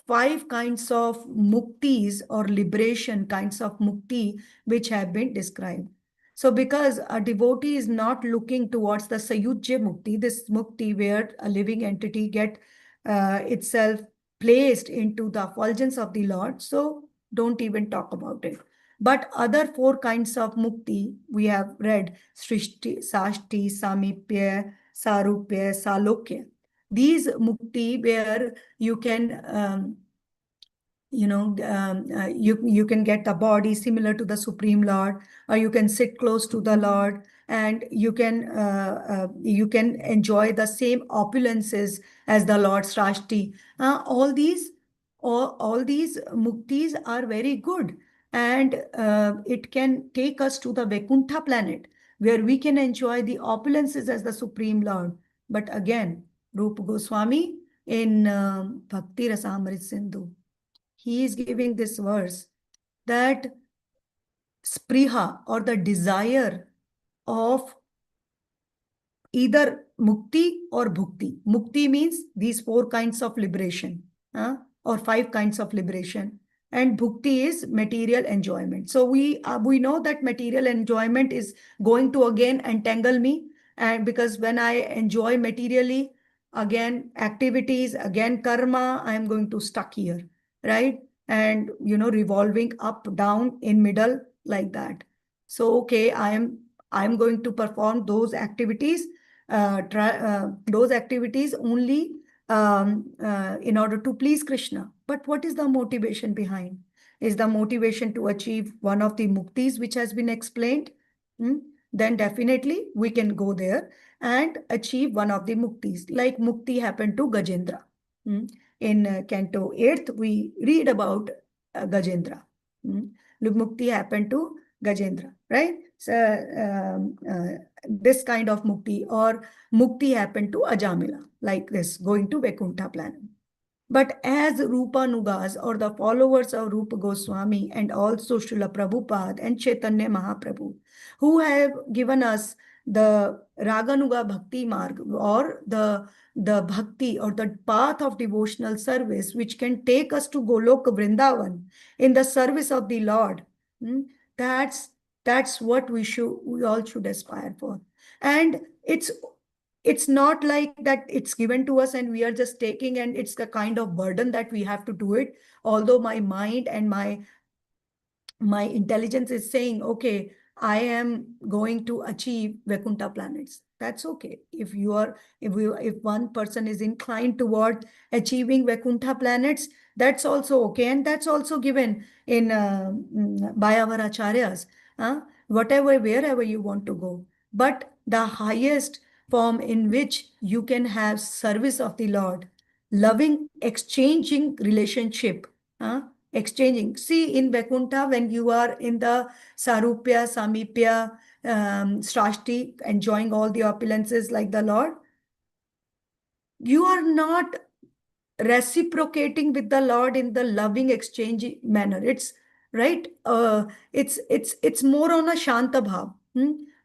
Speaker 4: 5 kinds of muktis, or liberation kinds of mukti, which have been described. So because a devotee is not looking towards the sayujya mukti, this mukti where a living entity get itself placed into the effulgence of the Lord, so don't even talk about it. But other 4 kinds of mukti we have read: srishti, sashti, samipya, sarupya, salokya. These mukti where you can you can get the body similar to the Supreme Lord, or you can sit close to the Lord, and you can enjoy the same opulences as the Lord Srashti. All these muktis are very good, and it can take us to the Vaikuntha planet, where we can enjoy the opulences as the Supreme Lord. But again, Rupa Goswami in Bhakti Rasamrit Sindhu, he is giving this verse that spriha, or the desire of either mukti or bhukti. Mukti means these 4 kinds of liberation, or 5 kinds of liberation. And bhukti is material enjoyment. So we know that material enjoyment is going to again entangle me. And because when I enjoy materially, again activities, again karma, I am going to stuck here, right? And revolving up, down, in middle, like that. So okay, I'm going to perform those activities, those activities only in order to please Krishna. But what is the motivation behind? Is the motivation to achieve one of the muktis which has been explained? Then definitely we can go there and achieve one of the muktis. Like mukti happened to Gajendra. In Canto 8th, we read about Gajendra. Mukti happened to Gajendra, right? So this kind of mukti, or mukti happened to Ajamila, like this, going to Vaikuntha planet. But as Rupanugas, or the followers of Rupa Goswami, and also Srila Prabhupada and Chaitanya Mahaprabhu, who have given us the Raganuga Bhakti Marg, or the bhakti, or the path of devotional service, which can take us to Goloka Vrindavan in the service of the Lord. That's what we all should aspire for. And it's not like that it's given to us and we are just taking, and it's the kind of burden that we have to do it. Although my mind and my intelligence is saying, okay, I am going to achieve Vaikuntha planets. That's okay. If one person is inclined toward achieving Vaikuntha planets, that's also okay. And that's also given in by our acharyas. Wherever you want to go. But the highest form in which you can have service of the Lord, loving, exchanging relationship, exchanging. See, in Vaikuntha, when you are in the Sarupya, Samipya, Srashti, enjoying all the opulences like the Lord, you are not reciprocating with the Lord in the loving exchange manner. It's right. It's more on a Shanta Bhav,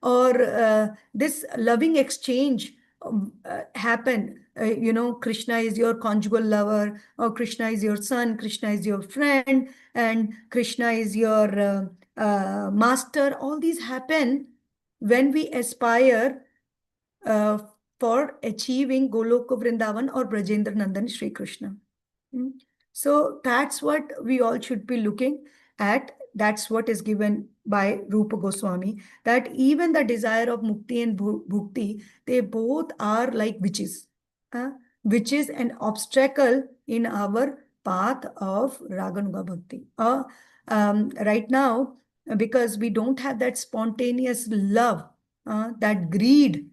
Speaker 4: or this loving exchange happen. Krishna is your conjugal lover, or Krishna is your son, Krishna is your friend, and Krishna is your master. All these happen when we aspire for achieving Goloka Vrindavan or Brajendra Nandan Shri Krishna. So that's what we all should be looking at. That's what is given by Rupa Goswami, that even the desire of mukti and bhukti, they both are like witches, which is an obstacle in our path of Raganuga Bhakti. Right now, because we don't have that spontaneous love, that greed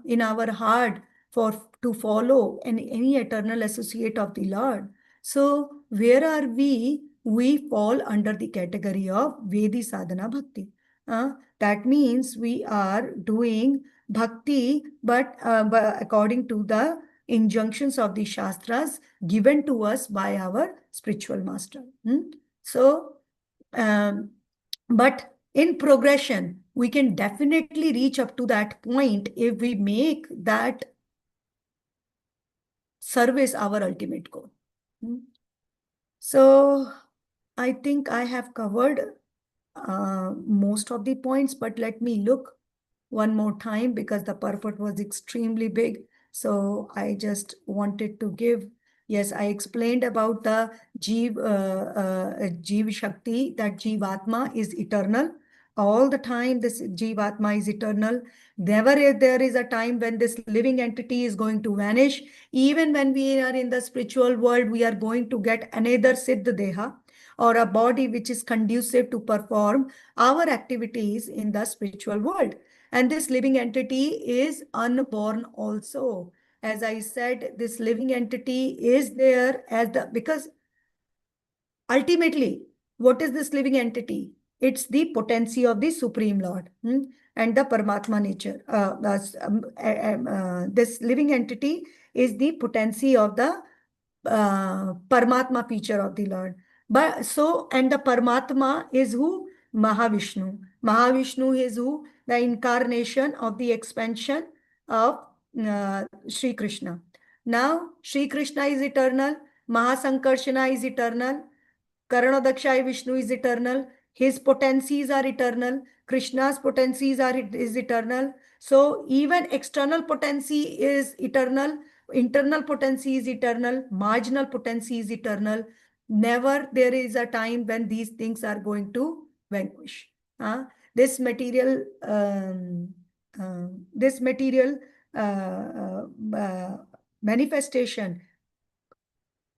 Speaker 4: in our heart to follow any eternal associate of the Lord. So where are we? We fall under the category of Vedi Sadhana Bhakti. That means we are doing bhakti, but according to the injunctions of the Shastras given to us by our spiritual master. So, but in progression, we can definitely reach up to that point if we make that service our ultimate goal. So I think I have covered most of the points, but let me look one more time because the purport was extremely big. So I just wanted to give, yes, I explained about the Jeev Shakti, that Jeevatma is eternal. All the time, this Jivatma is eternal. Never there is a time when this living entity is going to vanish. Even when we are in the spiritual world, we are going to get another deha, or a body which is conducive to perform our activities in the spiritual world. And this living entity is unborn also. As I said, this living entity is there because ultimately, what is this living entity? It's the potency of the Supreme Lord, and the Paramatma nature. This living entity is the potency of the Paramatma feature of the Lord. And the Paramatma is who? Mahavishnu. Mahavishnu is who? The incarnation of the expansion of Sri Krishna. Now, Sri Krishna is eternal. Mahasankarshana is eternal. Karanodakshaya Vishnu is eternal. His potencies are eternal. Krishna's potencies is eternal. So even external potency is eternal. Internal potency is eternal. Marginal potency is eternal. Never there is a time when these things are going to vanquish. This material, manifestation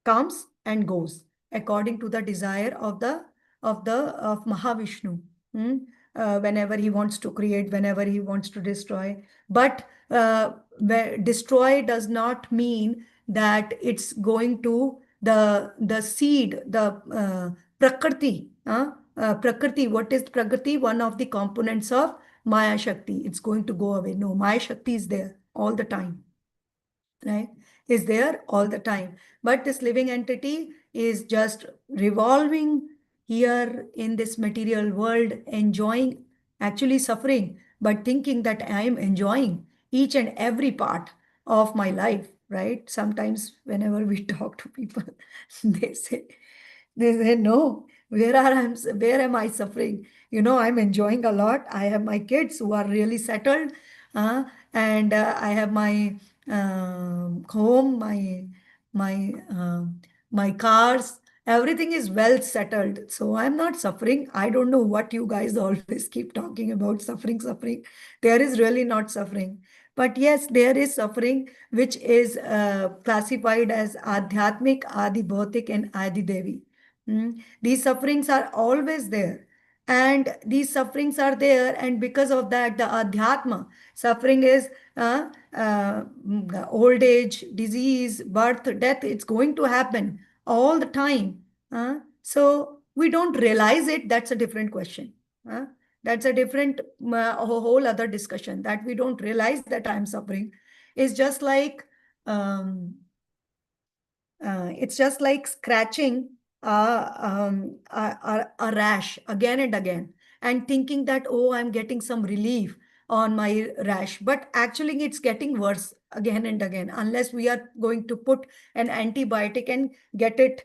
Speaker 4: comes and goes according to the desire of Mahavishnu. Whenever he wants to create, whenever he wants to destroy. But destroy does not mean that it's going to the seed, the prakriti. Prakriti, what is prakriti? One of the components of Maya Shakti. It's going to go away. No, Maya Shakti is there all the time. Right? Is there all the time. But this living entity is just revolving here in this material world, enjoying, actually suffering, but thinking that I am enjoying each and every part of my life, right? Sometimes whenever we talk to people, they say, no, where am I suffering? I'm enjoying a lot. I have my kids who are really settled, and I have my home, my cars, everything is well settled. So I'm not suffering. I don't know what you guys always keep talking about, suffering. There is really not suffering. But yes, there is suffering, which is classified as Adhyatmik, Adi Bhautik, and Adi Devi. These sufferings are always there. And these sufferings are there, and because of that, the Adhyatma, suffering is old age, disease, birth, death, it's going to happen all the time. So we don't realize it. That's a different question. That's a different, a whole other discussion, that we don't realize that I'm suffering. It's just like scratching a rash again and again, and thinking that, oh, I'm getting some relief on my rash, but actually it's getting worse again and again, unless we are going to put an antibiotic and get it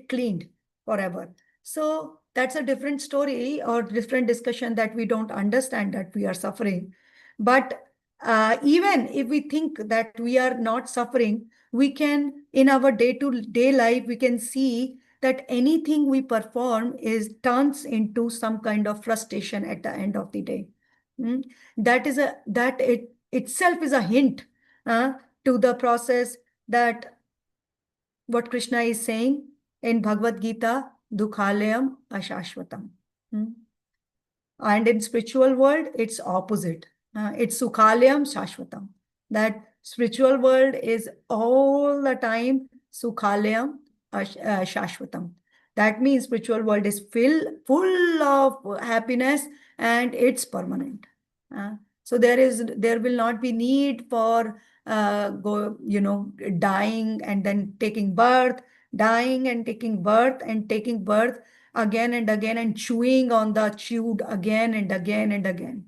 Speaker 4: cleaned forever. So that's a different story or different discussion, that we don't understand that we are suffering. But even if we think that we are not suffering, we can, in our day-to-day life, we can see that anything we perform turns into some kind of frustration at the end of the day. That it itself is a hint to the process, that what Krishna is saying in Bhagavad Gita, dukhalayam ashashvatam. And in spiritual world, it's opposite. It's sukhalayam shashvatam. That spiritual world is all the time sukhalayam shashvatam. That means spiritual world is full of happiness, and it's permanent. So there will not be need for dying and then taking birth, dying and taking birth, and taking birth again and again, and chewing on the chewed again and again and again.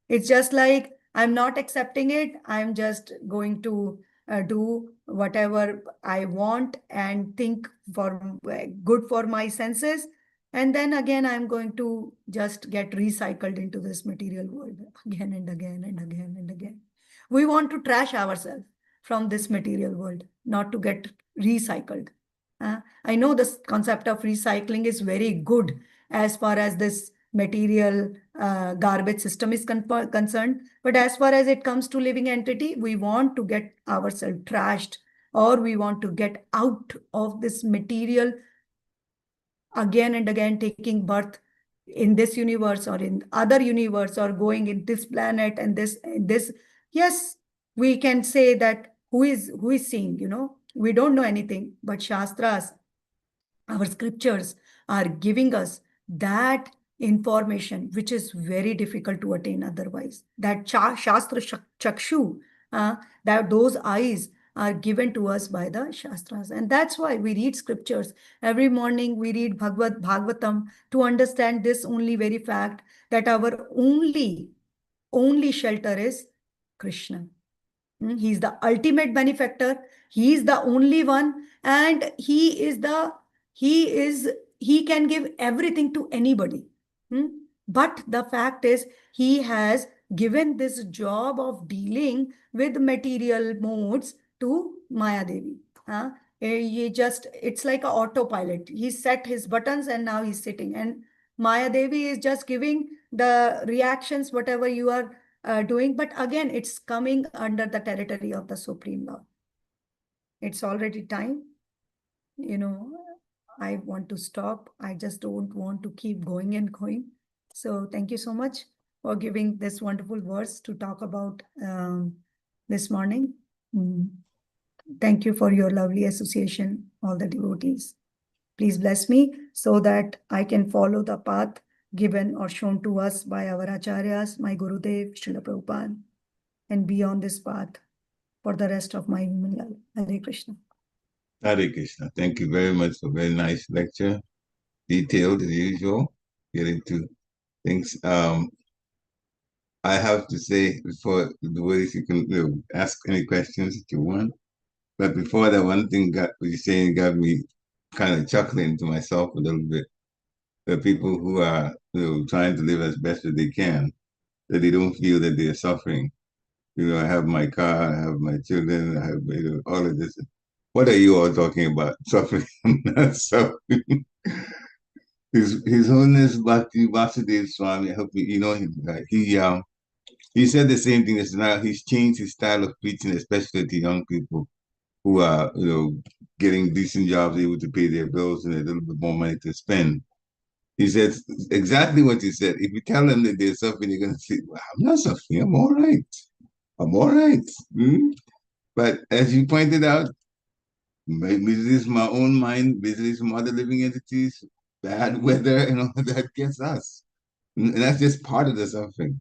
Speaker 4: It's just like, I'm not accepting it. I'm just going to do whatever I want and think for good for my senses. And then again, I'm going to just get recycled into this material world again and again and again and again. We want to trash ourselves from this material world, not to get recycled. I know this concept of recycling is very good, as far as this material garbage system is concerned. But as far as it comes to living entity, we want to get ourselves trashed, or we want to get out of this material again and again, taking birth in this universe or in other universe, or going in this planet and this. Yes, we can say that who is seeing, we don't know anything, but Shastras, our scriptures, are giving us that information, which is very difficult to attain otherwise. That Shastra Chakshu, that those eyes are given to us by the Shastras. And that's why we read scriptures. Every morning we read Bhagavatam to understand this only very fact, that our only shelter is Krishna. He's the ultimate benefactor. He is the only one, and he can give everything to anybody. But the fact is, he has given this job of dealing with material modes to Mayadevi. It's like an autopilot. He set his buttons and now he's sitting. And Mayadevi is just giving the reactions, whatever you are doing. But again, it's coming under the territory of the Supreme Lord. It's already time. I want to stop. I just don't want to keep going and going. So thank you so much for giving this wonderful verse to talk about this morning. Thank you for your lovely association, all the devotees. Please bless me so that I can follow the path given or shown to us by our acharyas, my Gurudev, Srila Prabhupada, and be on this path for the rest of my human life. Hare Krishna.
Speaker 3: Hare Krishna. Thank you very much for a very nice lecture. Detailed as usual. Get into things. I have to say before the ways you can ask any questions that you want. But before that, one thing what you're saying got me kind of chuckling to myself a little bit. The people who are trying to live as best as they can, that they don't feel that they're suffering. I have my car, I have my children, I have all of this. What are you all talking about? Suffering? I'm not suffering. His Holiness Bhakti Vasudev Swami, I hope you know him, right? He said the same thing as now. He's changed his style of preaching, especially to young people who are, getting decent jobs, able to pay their bills and a little bit more money to spend. He said exactly what you said. If you tell them that they're suffering, they're going to say, well, I'm not suffering. I'm all right. I'm all right. But as you pointed out, maybe this is my own mind, maybe some other living entities, bad weather, and all that gets us. And that's just part of the suffering.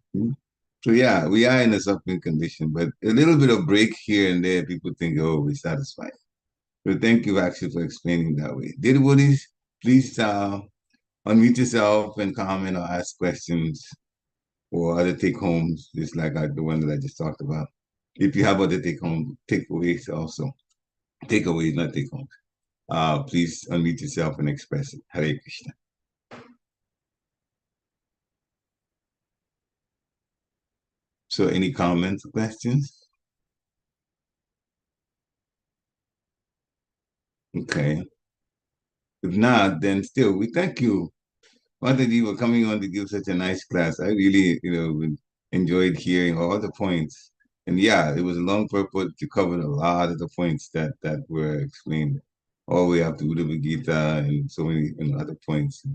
Speaker 3: So yeah, we are in a suffering condition, but a little bit of break here and there, people think, oh, we're satisfied. So thank you actually for explaining that way. Dear devotees, please unmute yourself and comment or ask questions or other take-homes, just like the one that I just talked about. If you have other takeaways also. Takeaways, not take-homes. Please unmute yourself and express it. Hare Krishna. So any comments or questions? Okay. If not, then still, we thank you, Madhavi, for coming on to give such a nice class. I really, enjoyed hearing all the points. And yeah, it was a long purpose to cover a lot of the points that were explained all the way up to Uddhava Gita and so many other points.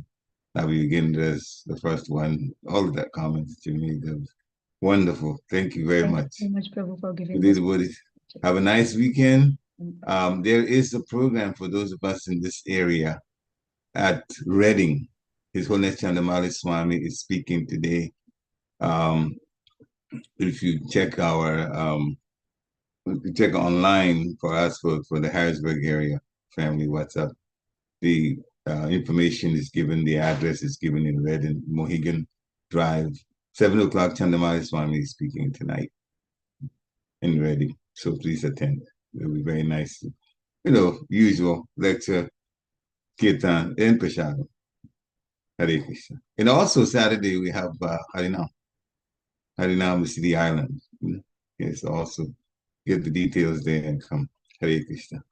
Speaker 3: Navigation's the first one, all of that comments that you made. That was wonderful. Thank you very much.
Speaker 4: Thank you so much, Prabhu, for giving
Speaker 3: this. Have a nice weekend. There is a program for those of us in this area at Reading. His Holiness Chandamali Swami is speaking today. If you check check online for us for the Harrisburg area family WhatsApp, the information is given, the address is given in Reading, Mohegan Drive. 7 o'clock, Chandamali Swami is speaking tonight in Reading. So please attend. It'll be very nice. Usual lecture, kirtan, and prasad. Hare Krishna. And also Saturday we have Harinam City Island. Yes, also get the details there and come. Hare Krishna.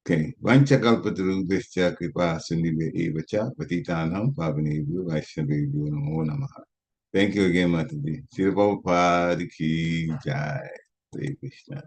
Speaker 3: Okay. Vanchakalpatarubhyascha kripa sindhubhya eva cha patitanam pavanebhyo vaishnavebhyo namo namaha. Thank you again, Madhavi. Srila Prabhupada ki jai. Hare Krishna.